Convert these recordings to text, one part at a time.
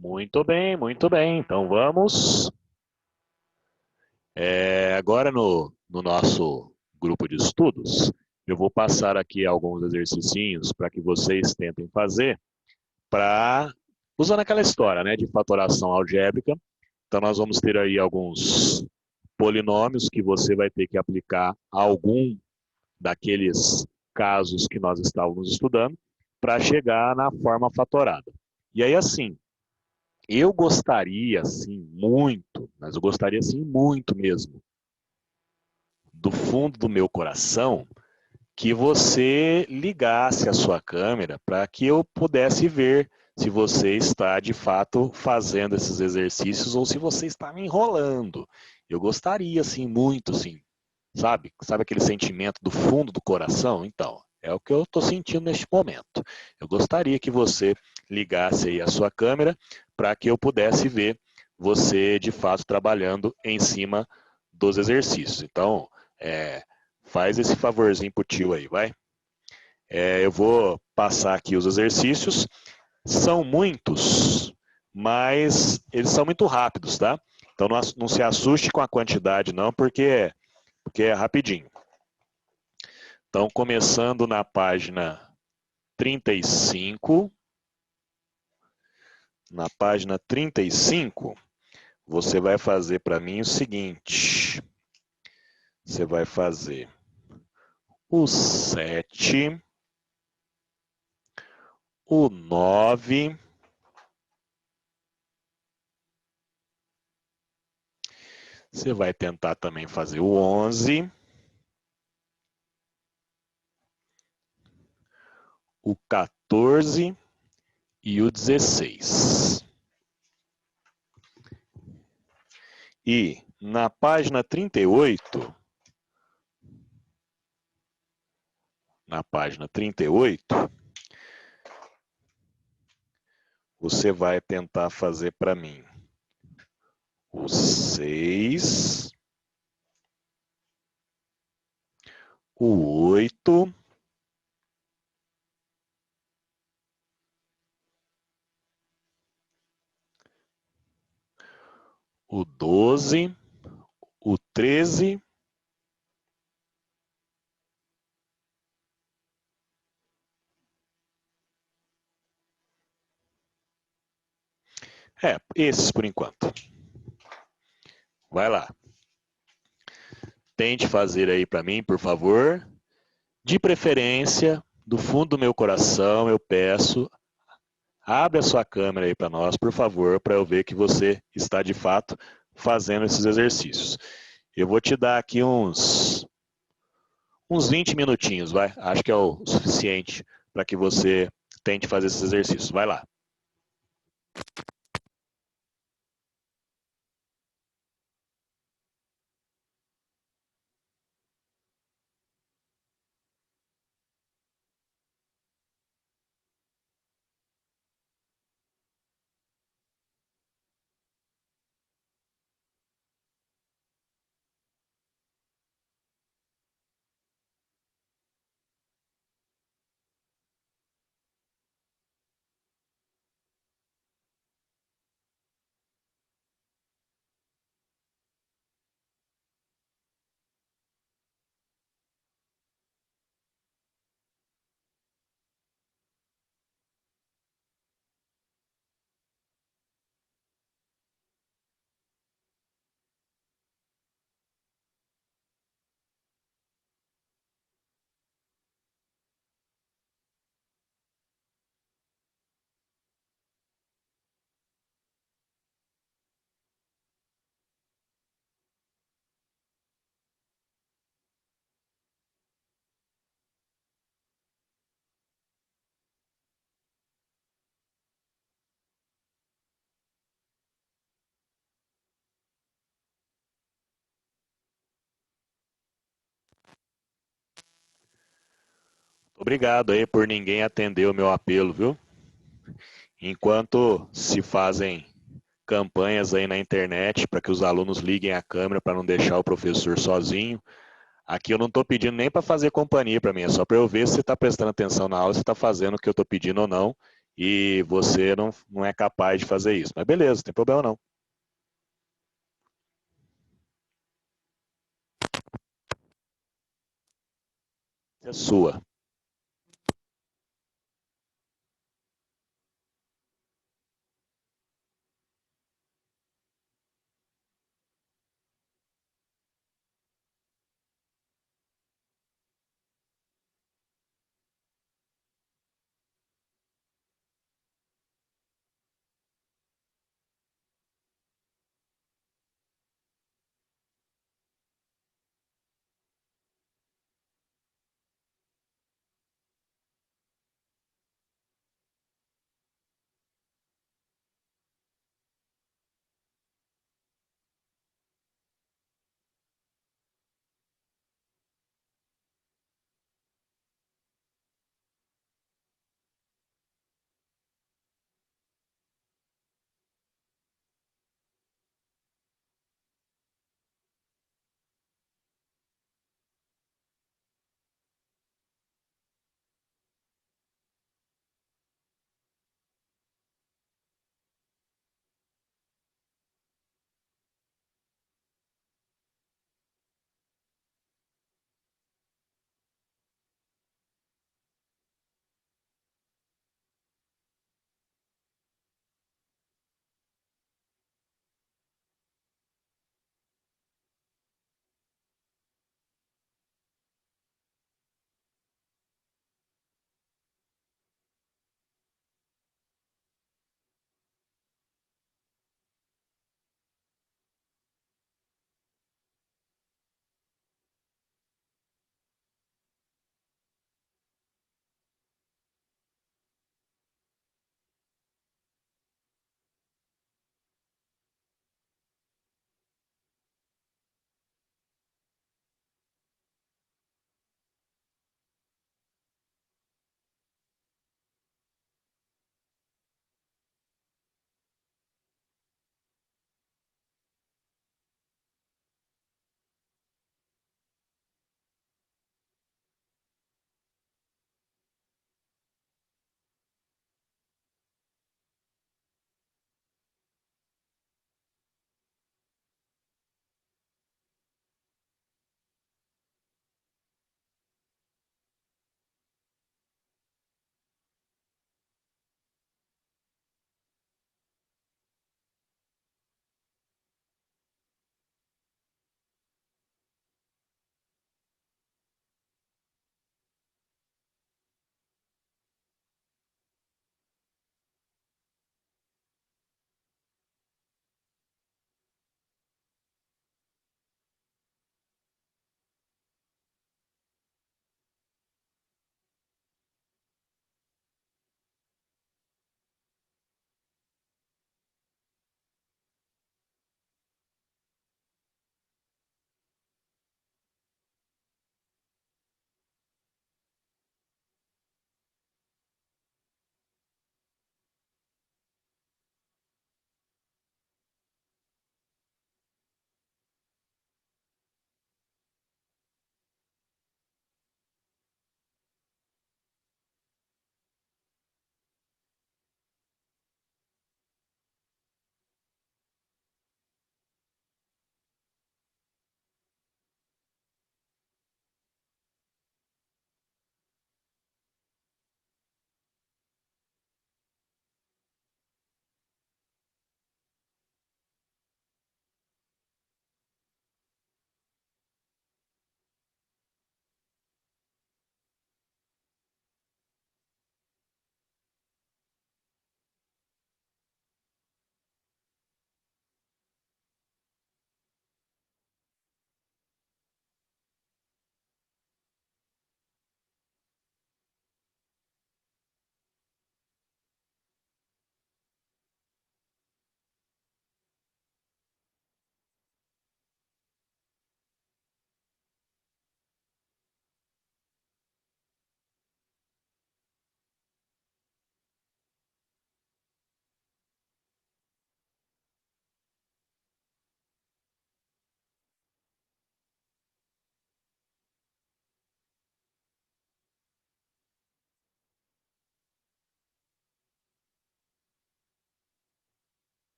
Muito bem, muito bem. Então vamos. Agora no nosso grupo de estudos, eu vou passar aqui alguns exercicinhos para que vocês tentem fazer para usando aquela história, né, de fatoração algébrica. Então nós vamos ter aí alguns polinômios que você vai ter que aplicar a algum daqueles casos que nós estávamos estudando para chegar na forma fatorada. E aí assim, eu gostaria, assim, muito, mas eu gostaria, assim, muito mesmo, do fundo do meu coração, que você ligasse a sua câmera para que eu pudesse ver se você está, de fato, fazendo esses exercícios ou se você está me enrolando. Eu gostaria, assim, muito, assim, sabe? Sabe aquele sentimento do fundo do coração? Então, é o que eu estou sentindo neste momento. Eu gostaria que você ligasse aí a sua câmera para que eu pudesse ver você, de fato, trabalhando em cima dos exercícios. Então, faz esse favorzinho pro tio aí, vai? Eu vou passar aqui os exercícios. São muitos, mas eles são muito rápidos, tá? Então não se assuste com a quantidade não, porque é rapidinho. Então, começando na página 35, na página 35, você vai fazer para mim o seguinte. Você vai fazer o 7, o 9, você vai tentar também fazer o 11, o 14 e o 16. E na página 38, você vai tentar fazer para mim o 6, o 8, o 12, o 13, esses por enquanto. Vai lá. Tente fazer aí para mim, por favor. De preferência, do fundo do meu coração, eu peço, abre a sua câmera aí para nós, por favor, para eu ver que você está de fato fazendo esses exercícios. Eu vou te dar aqui uns 20 minutinhos, vai? Acho que é o suficiente para que você tente fazer esses exercícios. Vai lá. Obrigado aí por ninguém atender o meu apelo, viu? Enquanto se fazem campanhas aí na internet para que os alunos liguem a câmera para não deixar o professor sozinho, aqui eu não estou pedindo nem para fazer companhia para mim, é só para eu ver se você está prestando atenção na aula, se está fazendo o que eu estou pedindo ou não, e você não é capaz de fazer isso. Mas beleza, não tem problema não. É sua.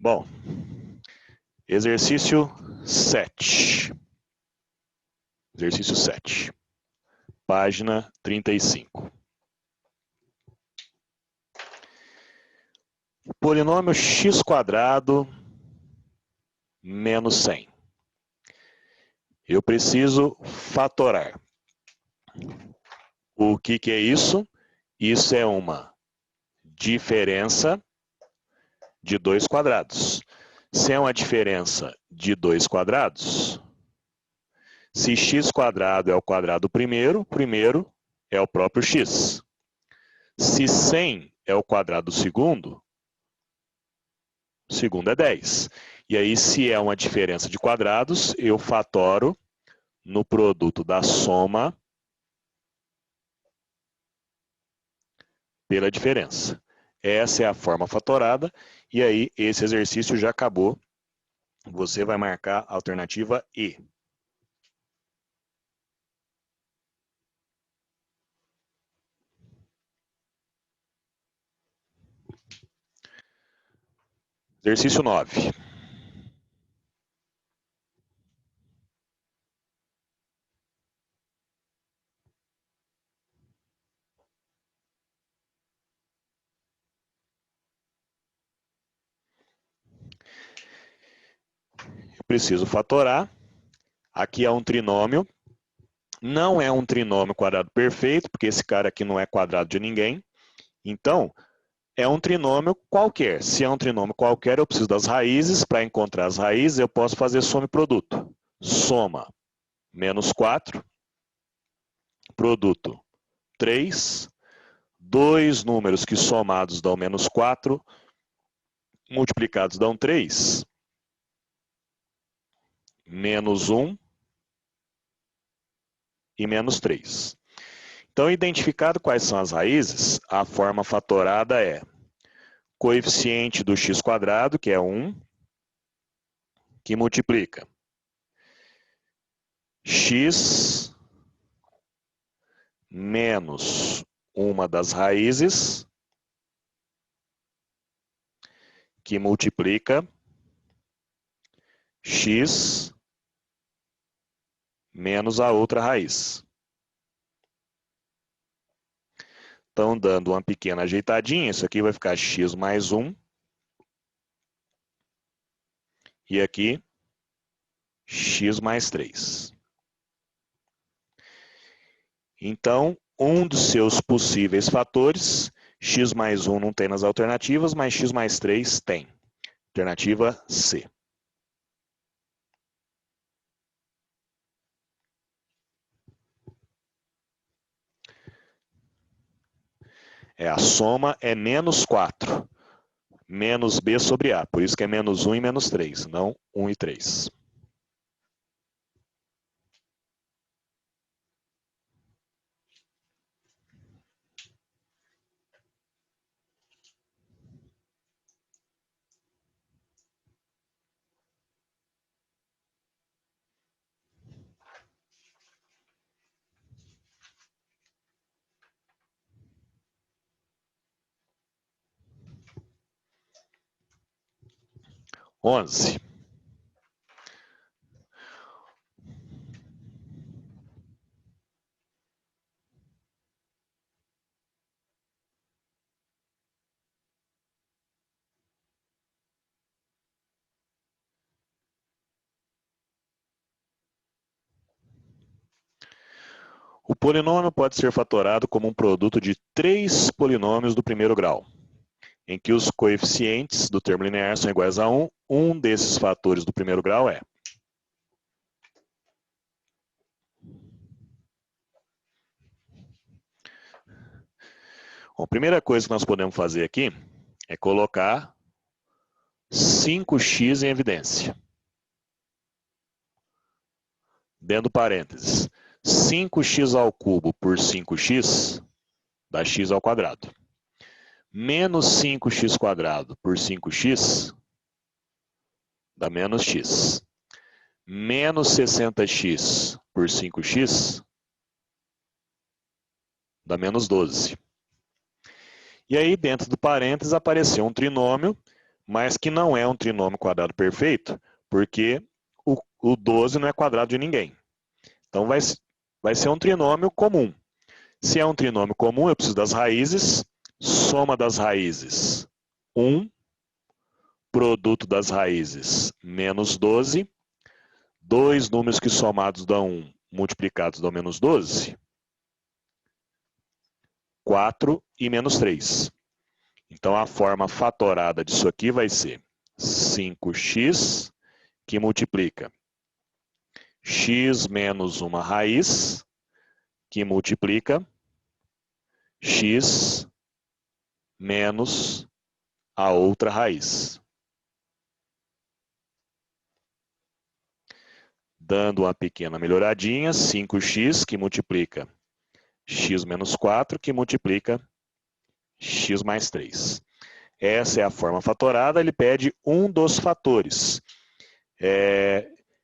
Bom, exercício 7. Exercício 7. Página 35. Polinômio x² menos 100. Eu preciso fatorar. O que é isso? Isso é uma diferença de 2 quadrados. Se é uma diferença de 2 quadrados, se x² é o quadrado primeiro, primeiro é o próprio x. Se 100 é o quadrado segundo, segundo é 10. E aí, se é uma diferença de quadrados, eu fatoro no produto da soma pela diferença. Essa é a forma fatorada, e aí esse exercício já acabou. Você vai marcar a alternativa E. Exercício 9. Eu preciso fatorar. Aqui é um trinômio. Não é um trinômio quadrado perfeito, porque esse cara aqui não é quadrado de ninguém. Então, é um trinômio qualquer. Se é um trinômio qualquer, eu preciso das raízes. Para encontrar as raízes, eu posso fazer soma e produto. Soma, menos 4. Produto, 3. Dois números que somados dão menos 4, multiplicados dão 3. Menos 1 e menos 3. Então, identificado quais são as raízes, a forma fatorada é coeficiente do x², que é 1, que multiplica x menos uma das raízes, que multiplica x menos a outra raiz. Então, dando uma pequena ajeitadinha, isso aqui vai ficar x mais 1. E aqui, x mais 3. Então, um dos seus possíveis fatores, x mais 1 não tem nas alternativas, mas x mais 3 tem. Alternativa C. A soma é menos 4. Menos B sobre A. Por isso que é menos 1 e menos 3, não 1 e 3. Onze. O polinômio pode ser fatorado como um produto de 3 polinômios do primeiro grau, em que os coeficientes do termo linear são iguais a 1. Um desses fatores do primeiro grau é. Bom, a primeira coisa que nós podemos fazer aqui é colocar 5x em evidência. Dentro do parênteses, 5x ao cubo por 5x dá x ao quadrado. Menos 5x² por 5x dá menos x. Menos 60x por 5x dá menos 12. E aí, dentro do parênteses, apareceu um trinômio mas que não é um trinômio quadrado perfeito, porque o 12 não é quadrado de ninguém. Então vai ser um trinômio comum. Se é um trinômio comum, eu preciso das raízes. Soma das raízes, 1. Produto das raízes, menos 12. Dois números que somados dão 1, multiplicados dão menos 12. 4 e menos 3. Então, a forma fatorada disso aqui vai ser 5x, que multiplica x menos uma raiz, que multiplica x menos a outra raiz. Dando uma pequena melhoradinha, 5x, que multiplica x menos 4, que multiplica x mais 3. Essa é a forma fatorada, ele pede um dos fatores.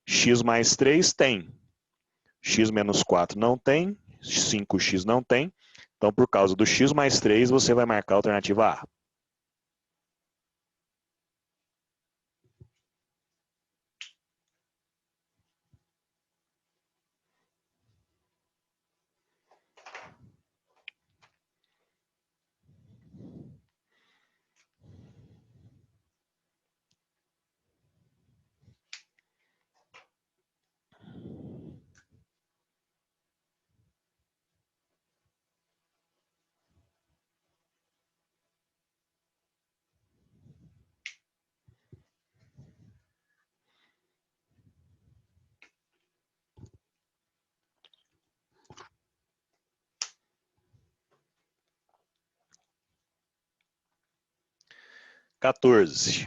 X mais 3 tem, x menos 4 não tem, 5x não tem. Então, por causa do x mais 3, você vai marcar a alternativa A. Quatorze.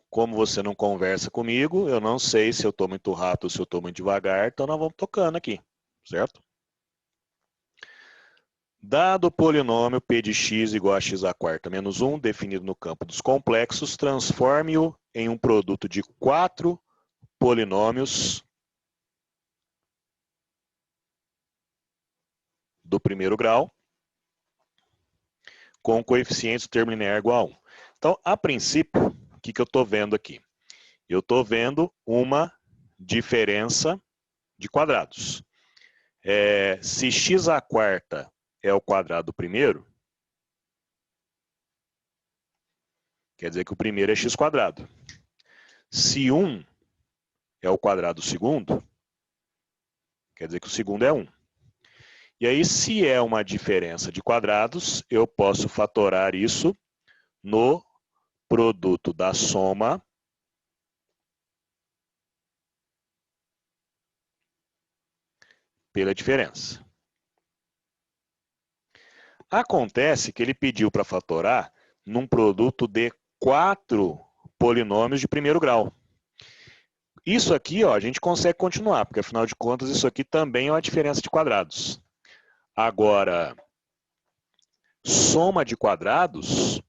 Como você não conversa comigo, eu não sei se eu estou muito rápido ou se eu estou muito devagar, então nós vamos tocando aqui, certo? Dado o polinômio p de x igual a x à quarta menos 1, definido no campo dos complexos, transforme-o em um produto de 4 polinômios do primeiro grau, com coeficientes do termo linear igual a 1. Então, a princípio, o que eu estou vendo aqui? Eu estou vendo uma diferença de quadrados. Se x à quarta é o quadrado do primeiro, quer dizer que o primeiro é x quadrado. Se 1 é o quadrado do segundo, quer dizer que o segundo é 1. E aí, se é uma diferença de quadrados, eu posso fatorar isso no produto da soma pela diferença. Acontece que ele pediu para fatorar num produto de 4 polinômios de primeiro grau. Isso aqui, ó, a gente consegue continuar, porque afinal de contas isso aqui também é uma diferença de quadrados. Agora, soma de quadrados,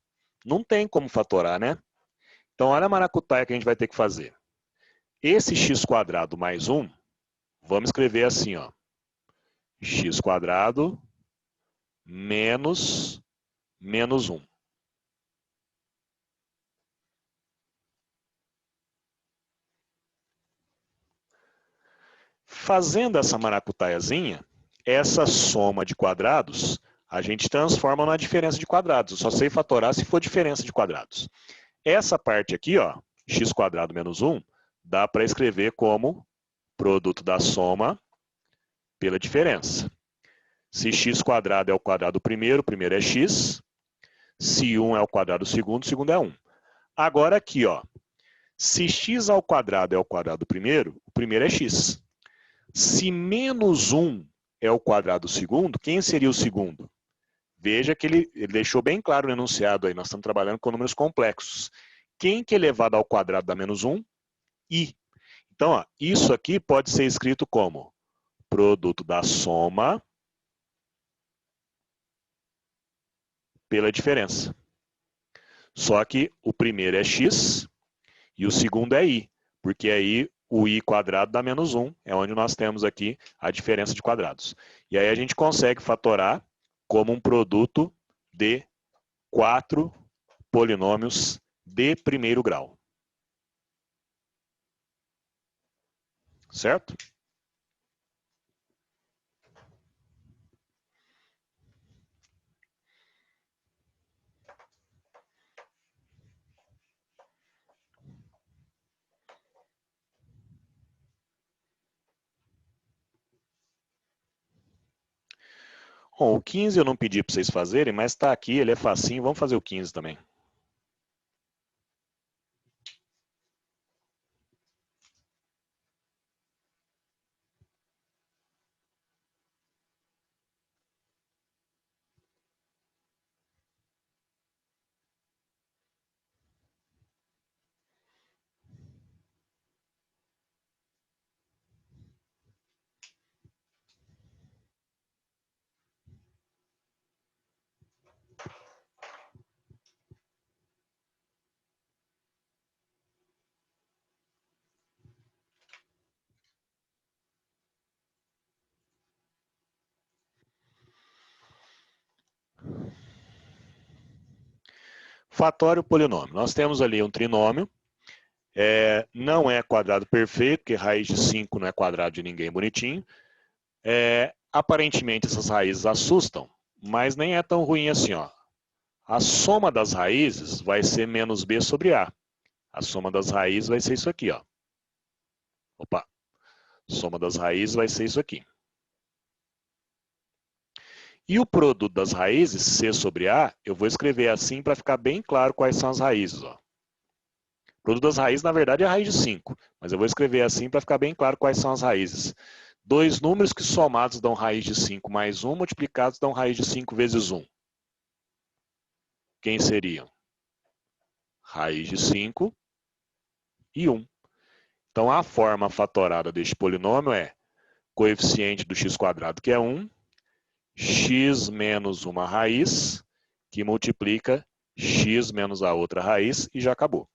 não tem como fatorar, né? Então, olha a maracutaia que a gente vai ter que fazer. Esse x quadrado mais 1, vamos escrever assim, ó. X quadrado menos 1. Fazendo essa maracutaiazinha, essa soma de quadrados, a gente transforma na diferença de quadrados. Eu só sei fatorar se for diferença de quadrados. Essa parte aqui, ó, x quadrado menos 1, dá para escrever como produto da soma pela diferença. Se x quadrado é o quadrado do primeiro, o primeiro é x. Se 1 é o quadrado do segundo, o segundo é 1. Agora aqui, ó, se x ao quadrado é o quadrado do primeiro, o primeiro é x. Se menos 1 é o quadrado do segundo, quem seria o segundo? Veja que ele deixou bem claro no enunciado aí, nós estamos trabalhando com números complexos. Quem que é elevado ao quadrado dá menos 1? I. Então, ó, isso aqui pode ser escrito como produto da soma pela diferença. Só que o primeiro é x e o segundo é i, porque aí o i quadrado dá menos 1, é onde nós temos aqui a diferença de quadrados. E aí a gente consegue fatorar como um produto de 4 polinômios de primeiro grau. Certo? Bom, o 15 eu não pedi para vocês fazerem, mas está aqui, ele é facinho, vamos fazer o 15 também. Fatório polinômio. Nós temos ali um trinômio, não é quadrado perfeito, porque raiz de 5 não é quadrado de ninguém bonitinho. Aparentemente essas raízes assustam, mas nem é tão ruim assim, ó. A soma das raízes vai ser menos b sobre a. A soma das raízes vai ser isso aqui, ó. Opa. Soma das raízes vai ser isso aqui. E o produto das raízes, c sobre a, eu vou escrever assim para ficar bem claro quais são as raízes, ó. O produto das raízes, na verdade, é a raiz de 5, mas eu vou escrever assim para ficar bem claro quais são as raízes. Dois números que somados dão raiz de 5 mais 1, multiplicados dão raiz de 5 vezes 1. Quem seriam? Raiz de 5 e 1. Então, a forma fatorada deste polinômio é coeficiente do x², que é 1, x menos uma raiz, que multiplica x menos a outra raiz, e já acabou.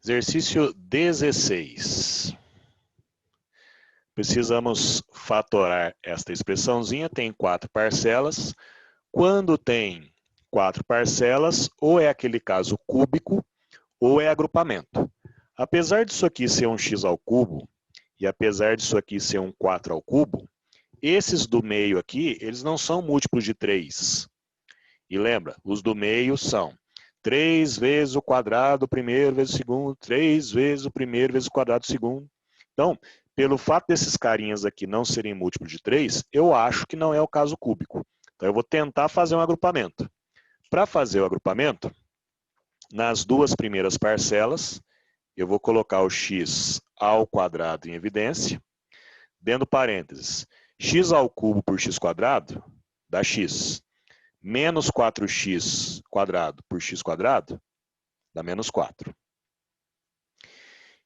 Exercício 16. Precisamos fatorar esta expressãozinha, tem 4 parcelas. Quando tem 4 parcelas, ou é aquele caso cúbico, ou é agrupamento. Apesar disso aqui ser um x ao cubo, e apesar disso aqui ser um 4 ao cubo, esses do meio aqui, eles não são múltiplos de 3. E lembra, os do meio são 3 vezes o quadrado primeiro vezes o segundo, 3 vezes o primeiro vezes o quadrado do segundo. Então, pelo fato desses carinhas aqui não serem múltiplos de 3, eu acho que não é o caso cúbico. Então, eu vou tentar fazer um agrupamento. Para fazer o agrupamento, nas duas primeiras parcelas, eu vou colocar o x ao quadrado em evidência. Dentro parênteses, x ao cubo por x² dá x. Menos 4x² por x² dá menos 4.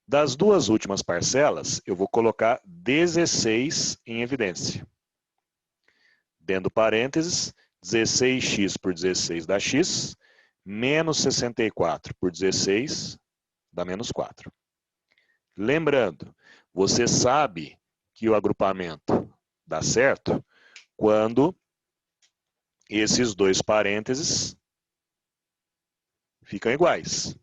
Das duas últimas parcelas, eu vou colocar 16 em evidência. Dentro parênteses, 16x por 16 dá x, menos 64 por 16 dá menos 4. Lembrando, você sabe que o agrupamento dá certo quando esses dois parênteses ficam iguais.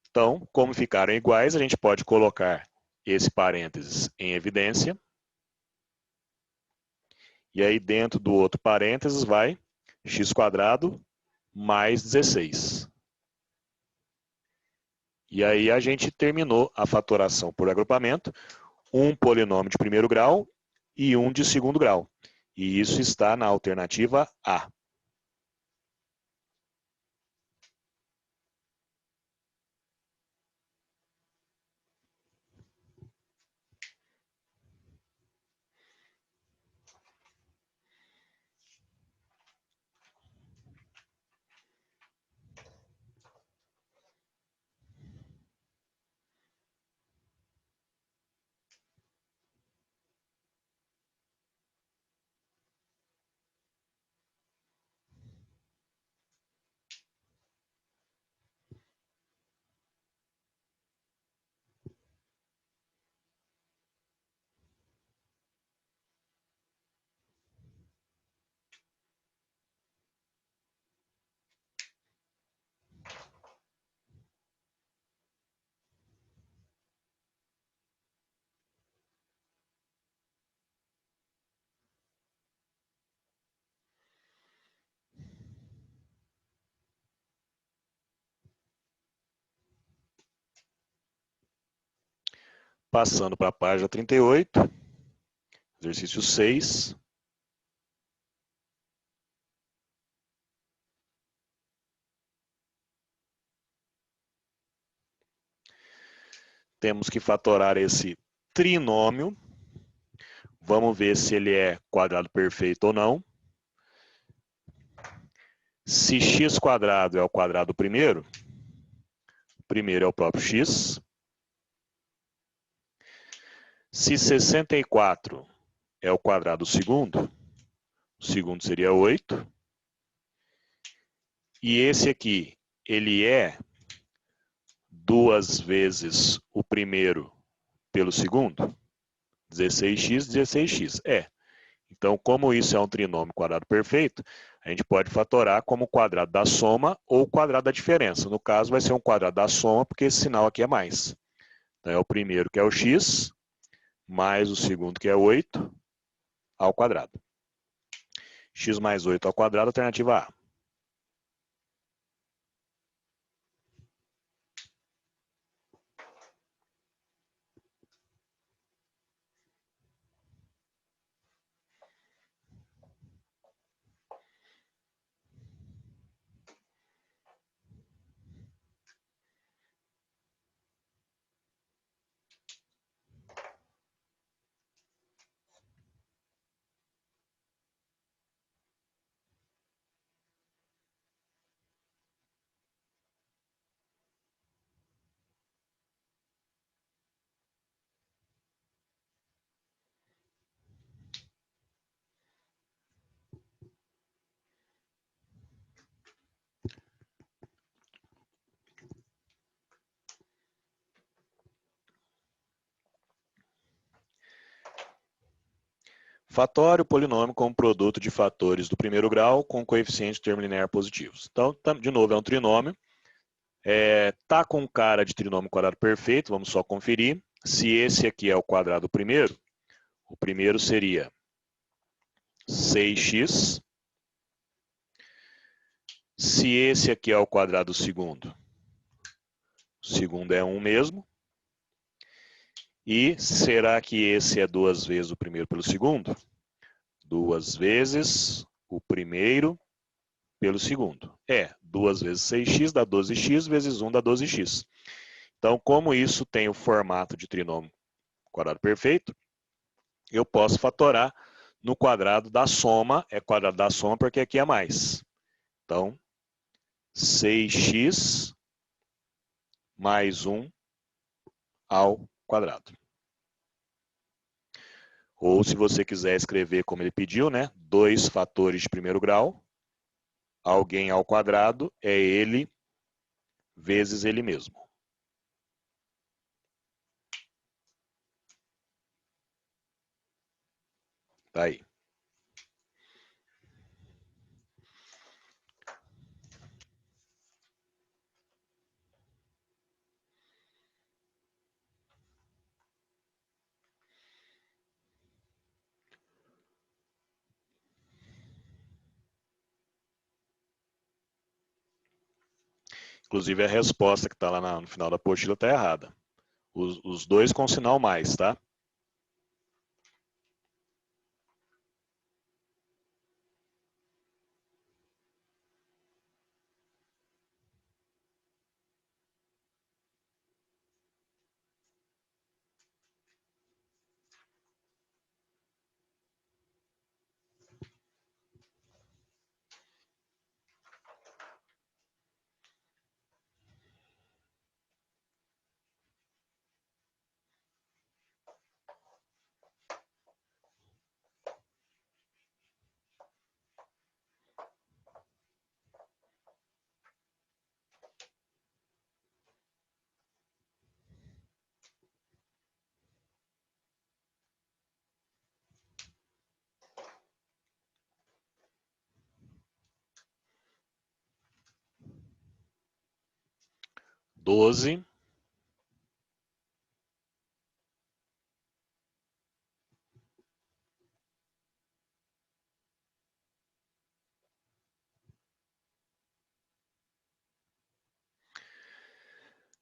Então, como ficaram iguais, a gente pode colocar esse parênteses em evidência. E aí, dentro do outro parênteses, vai x² mais 16. E aí a gente terminou a fatoração por agrupamento, um polinômio de primeiro grau e um de segundo grau. E isso está na alternativa A. Passando para a página 38, exercício 6. Temos que fatorar esse trinômio. Vamos ver se ele é quadrado perfeito ou não. Se x² é o quadrado primeiro, o primeiro é o próprio x. Se 64 é o quadrado segundo, o segundo seria 8. E esse aqui, ele é 2 vezes o primeiro pelo segundo? 16x, 16x. É. Então, como isso é um trinômio quadrado perfeito, a gente pode fatorar como quadrado da soma ou quadrado da diferença. No caso, vai ser um quadrado da soma, porque esse sinal aqui é mais. Então, é o primeiro, que é o x, mais o segundo, que é 8, ao quadrado. X mais 8 ao quadrado, alternativa A. Fatório polinômio como produto de fatores do primeiro grau com coeficiente termo linear positivos. Então, de novo, é um trinômio. Tá com cara de trinômio quadrado perfeito, vamos só conferir. Se esse aqui é o quadrado primeiro, o primeiro seria 6x. Se esse aqui é o quadrado segundo, o segundo é 1 mesmo. E será que esse é 2 vezes o primeiro pelo segundo? 2 vezes o primeiro pelo segundo. 2 vezes 6x dá 12x, vezes 1 dá 12x. Então, como isso tem o formato de trinômio quadrado perfeito, eu posso fatorar no quadrado da soma, é quadrado da soma porque aqui é mais. Então, 6x mais 1 ao quadrado. Ou, se você quiser escrever como ele pediu, né? 2 fatores de primeiro grau, alguém ao quadrado é ele vezes ele mesmo. Tá aí. Inclusive a resposta que está lá no final da apostila está errada. Os dois com sinal mais, tá? Doze.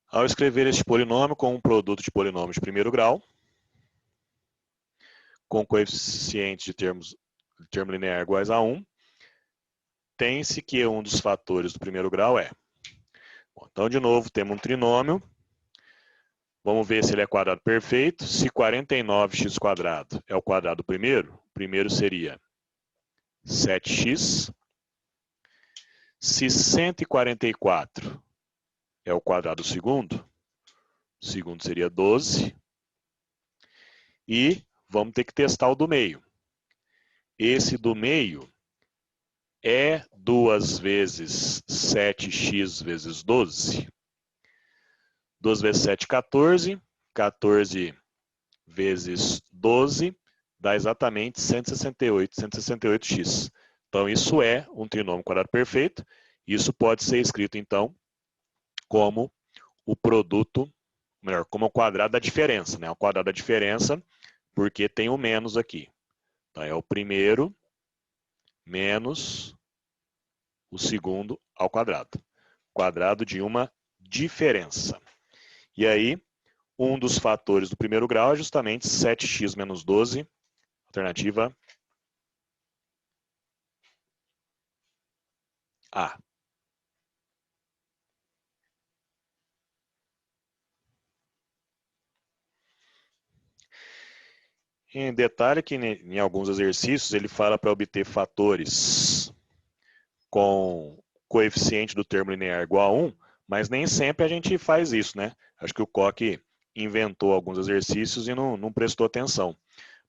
Ao escrever este polinômio com um produto de polinômios de primeiro grau, com coeficientes de termo linear iguais a 1, tem-se que um dos fatores do primeiro grau é... Bom, então, de novo, temos um trinômio. Vamos ver se ele é quadrado perfeito. Se 49x² é o quadrado primeiro, o primeiro seria 7x. Se 144 é o quadrado segundo, o segundo seria 12. E vamos ter que testar o do meio. Esse do meio é 2 vezes 7x vezes 12. 2 vezes 7, 14. 14 vezes 12 dá exatamente 168, 168x. Então, isso é um trinômio quadrado perfeito. Isso pode ser escrito, então, como o produto, melhor, como o quadrado da diferença, né? O quadrado da diferença, porque tem o menos aqui. Então, é o primeiro menos o segundo ao quadrado. Quadrado de uma diferença. E aí, um dos fatores do primeiro grau é justamente 7x menos 12, alternativa A. Em detalhe que em alguns exercícios ele fala para obter fatores com coeficiente do termo linear igual a 1, mas nem sempre a gente faz isso, né? Acho que o Koch inventou alguns exercícios e não prestou atenção.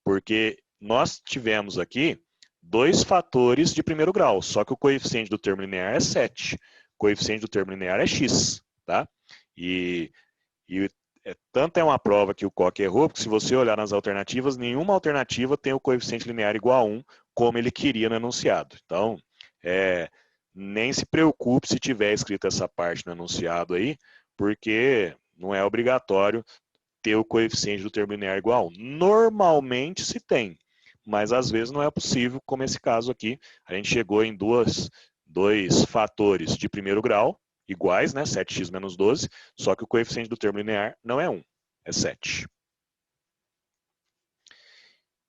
Porque nós tivemos aqui dois fatores de primeiro grau, só que o coeficiente do termo linear é 7. O coeficiente do termo linear é x, tá? E tanto é uma prova que o Koch errou, porque se você olhar nas alternativas, nenhuma alternativa tem o coeficiente linear igual a 1, como ele queria no enunciado. Então, nem se preocupe se tiver escrito essa parte no enunciado aí, porque não é obrigatório ter o coeficiente do termo linear igual a 1. Normalmente se tem, mas às vezes não é possível, como esse caso aqui. A gente chegou em dois fatores de primeiro grau, iguais, né? 7x menos 12, só que o coeficiente do termo linear não é 1, é 7.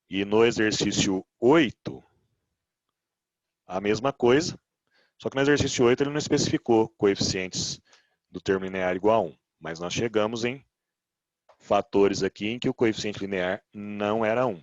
E no exercício 8, a mesma coisa, só que no exercício 8 ele não especificou coeficientes do termo linear igual a 1, mas nós chegamos em fatores aqui em que o coeficiente linear não era 1.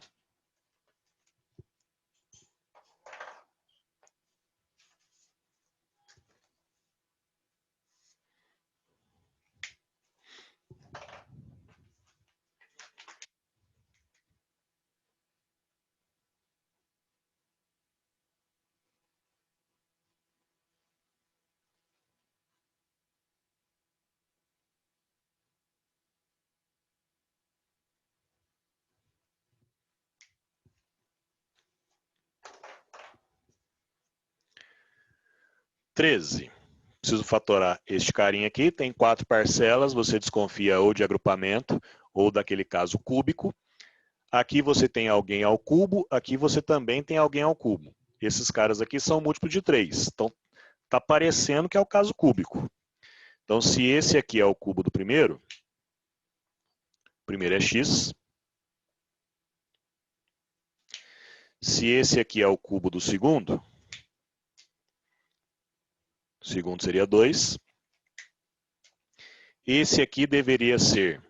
Treze. Preciso fatorar este carinha aqui, tem 4 parcelas, você desconfia ou de agrupamento ou daquele caso cúbico. Aqui você tem alguém ao cubo, aqui você também tem alguém ao cubo. Esses caras aqui são múltiplos de 3, então está parecendo que é o caso cúbico. Então, se esse aqui é o cubo do primeiro, o primeiro é x. Se esse aqui é o cubo do segundo, o segundo seria 2. Esse aqui deveria ser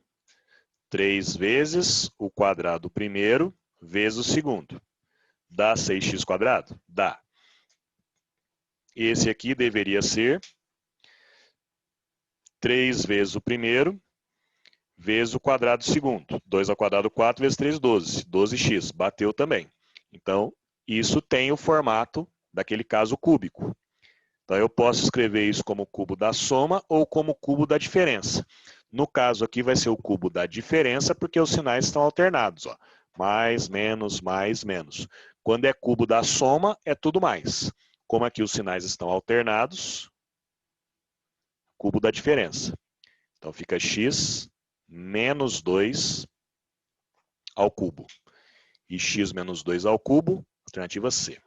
3 vezes o quadrado do primeiro vezes o segundo. Dá 6x quadrado? Dá. Esse aqui deveria ser 3 vezes o primeiro vezes o quadrado do segundo. 2 ao quadrado, 4 vezes 3, 12. 12x. Bateu também. Então, isso tem o formato daquele caso cúbico. Então, eu posso escrever isso como cubo da soma ou como cubo da diferença. No caso aqui, vai ser o cubo da diferença, porque os sinais estão alternados. Ó. Mais, menos, mais, menos. Quando é cubo da soma, é tudo mais. Como aqui os sinais estão alternados, cubo da diferença. Então, fica x menos 2 ao cubo. E x menos 2 ao cubo, alternativa C.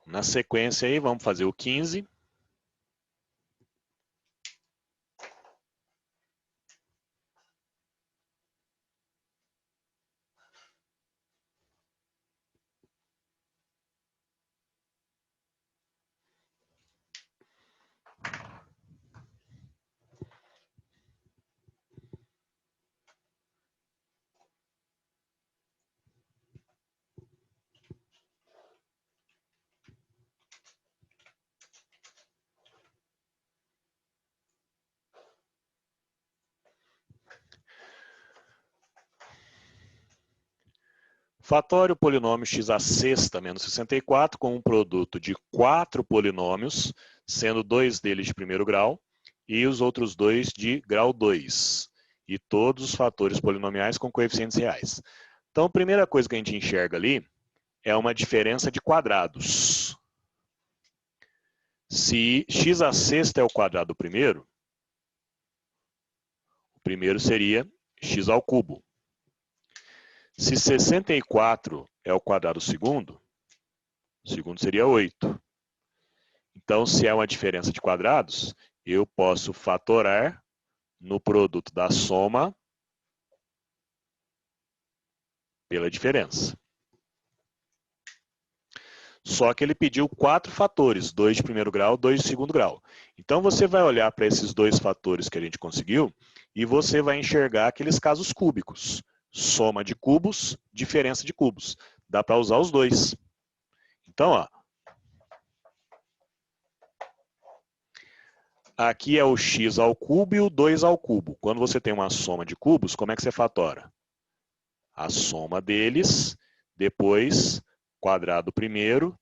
Na sequência aí, vamos fazer o 15. Fatório polinômio x à sexta menos 64 com um produto de 4 polinômios, sendo 2 deles de primeiro grau e os outros 2 de grau 2. E todos os fatores polinomiais com coeficientes reais. Então, a primeira coisa que a gente enxerga ali é uma diferença de quadrados. Se x à sexta é o quadrado do primeiro, o primeiro seria x ao cubo. Se 64 é o quadrado do segundo, o segundo seria 8. Então, se é uma diferença de quadrados, eu posso fatorar no produto da soma pela diferença. Só que ele pediu 4 fatores, 2 de primeiro grau, 2 de segundo grau. Então, você vai olhar para esses 2 fatores que a gente conseguiu e você vai enxergar aqueles casos cúbicos. Soma de cubos, diferença de cubos. Dá para usar os dois. Então, ó, aqui é o x ao cubo e o 2 ao cubo. Quando você tem uma soma de cubos, como é que você fatora? A soma deles, depois quadrado primeiro,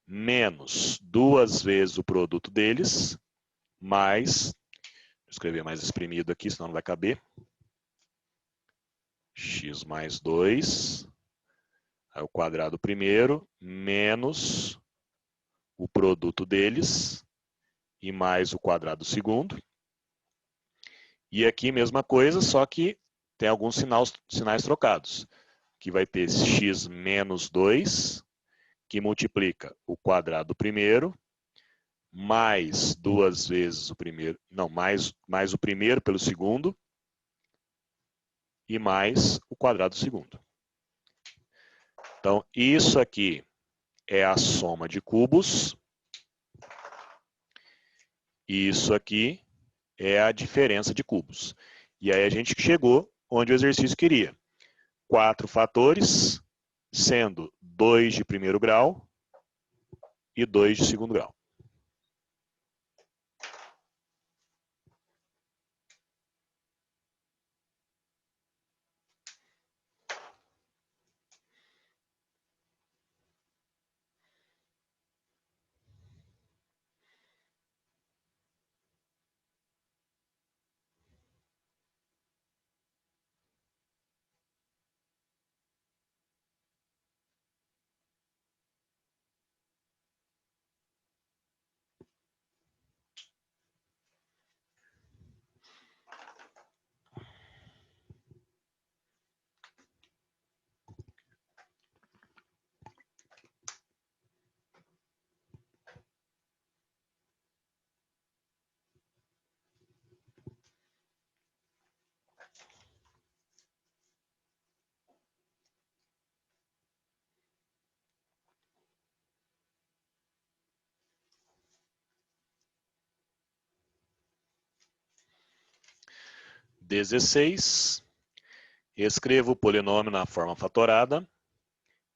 menos 2 vezes o produto deles, mais, vou escrever mais exprimido aqui, senão não vai caber, x mais 2, aí o quadrado primeiro, menos o produto deles, e mais o quadrado segundo. E aqui mesma coisa, só que tem alguns sinais trocados. Que vai ter x menos 2, que multiplica o quadrado primeiro, mais 2 vezes o primeiro, não, mais o primeiro pelo segundo, e mais o quadrado segundo. Então, isso aqui é a soma de cubos, e isso aqui é a diferença de cubos. E aí a gente chegou onde o exercício queria. 4 fatores, sendo 2 de primeiro grau e 2 de segundo grau. 16. Escreva o polinômio na forma fatorada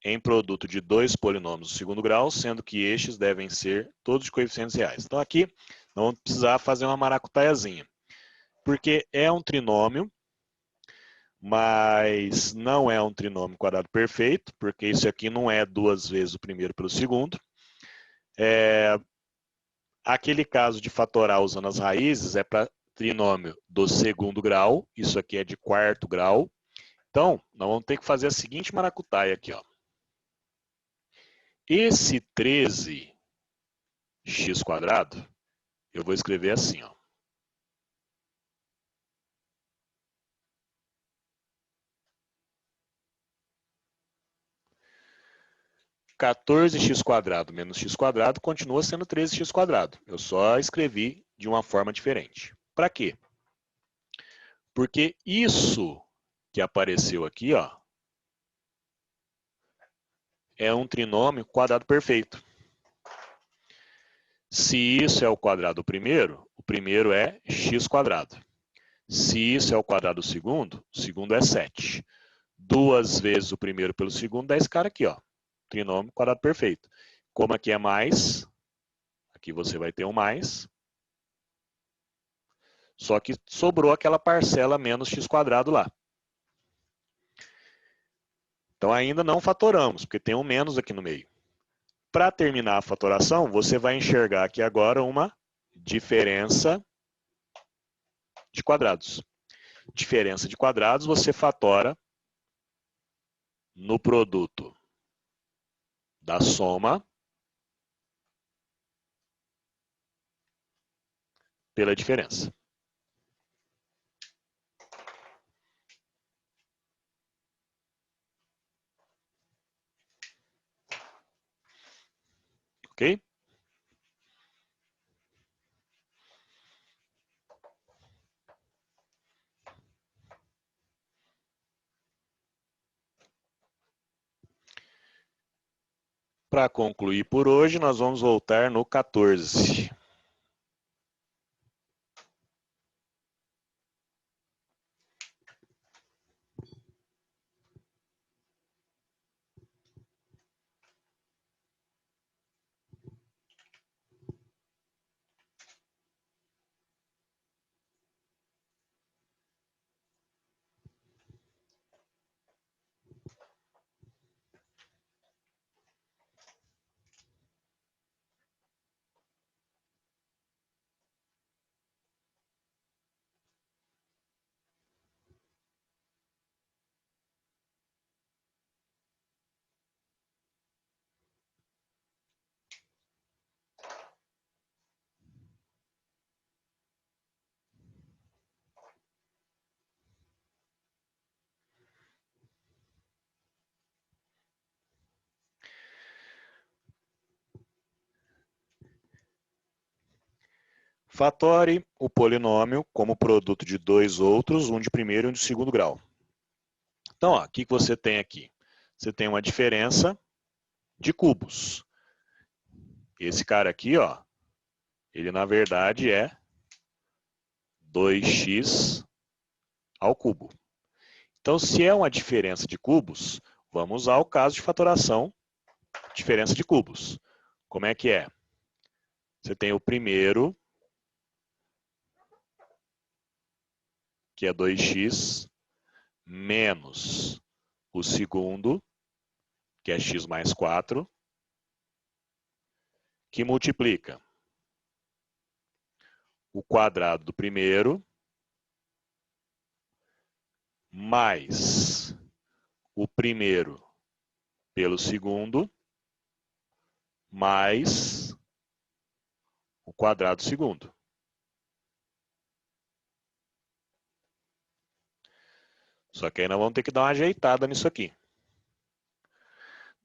em produto de dois polinômios do segundo grau, sendo que estes devem ser todos de coeficientes reais. Então aqui não vamos precisar fazer uma maracutaiazinha, porque é um trinômio, mas não é um trinômio quadrado perfeito, porque isso aqui não é duas vezes o primeiro pelo segundo. Aquele caso de fatorar usando as raízes é para trinômio do segundo grau, isso aqui é de quarto grau. Então, nós vamos ter que fazer a seguinte maracutaia aqui, ó. Esse 13x², eu vou escrever assim, ó. (14x² menos x² continua sendo 13x². Eu só escrevi de uma forma diferente. Para quê? Porque isso que apareceu aqui, ó, é um trinômio quadrado perfeito. Se isso é o quadrado do primeiro, o primeiro é x². Se isso é o quadrado do segundo, o segundo é 7. Duas vezes o primeiro pelo segundo dá esse cara aqui, ó. Trinômio quadrado perfeito. Como aqui é mais, aqui você vai ter um mais. Só que sobrou aquela parcela menos x² lá. Então ainda não fatoramos, porque tem um menos aqui no meio. Para terminar a fatoração, você vai enxergar aqui agora uma diferença de quadrados. Diferença de quadrados você fatora no produto da soma pela diferença. Ok? Para concluir por hoje, nós vamos voltar no 14. Fatore o polinômio como produto de dois outros, um de primeiro e um de segundo grau. Então, ó, o que você tem aqui? Você tem uma diferença de cubos. Esse cara aqui, ó, ele na verdade é 2x ao cubo. Então, se é uma diferença de cubos, vamos usar o caso de fatoração, diferença de cubos. Como é que é? Você tem o primeiro, que é 2x, menos o segundo, que é x mais 4, que multiplica o quadrado do primeiro mais o primeiro pelo segundo mais o quadrado do segundo. Só que aí nós vamos ter que dar uma ajeitada nisso aqui.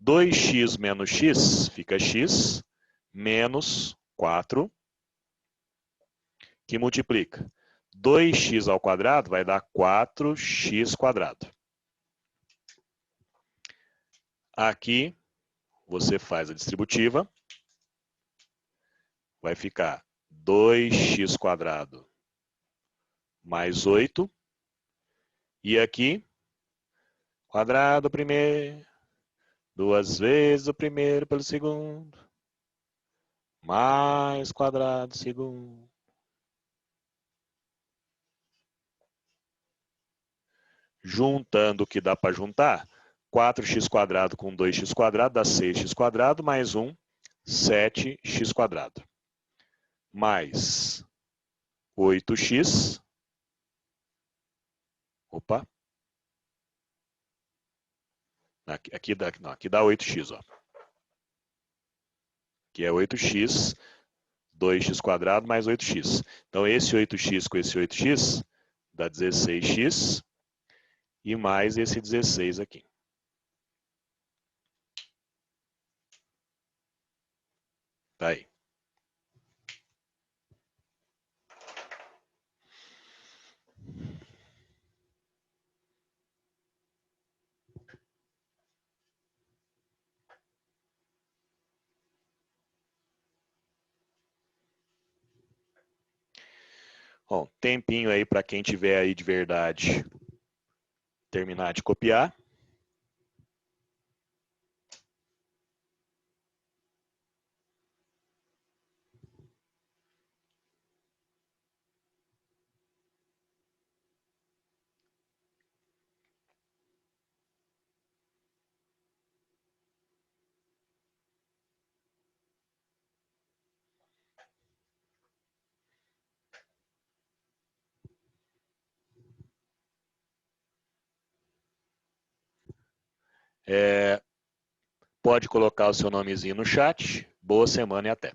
2x menos x fica x menos 4, que multiplica 2x ao quadrado vai dar 4x². Aqui você faz a distributiva, vai ficar 2x² mais 8, E aqui, quadrado primeiro, 2 vezes o primeiro pelo segundo, mais quadrado segundo. Juntando o que dá para juntar, 4x² com 2x² dá 6x², mais 1, 7x². Mais 8x. Opa. Aqui dá 8x, ó. Aqui é 8x, 2x² mais 8x. Então, esse 8x com esse 8x dá 16x e mais esse 16 aqui. Tá aí. Bom, tempinho aí para quem tiver aí de verdade terminar de copiar. Pode colocar o seu nomezinho no chat. Boa semana e até.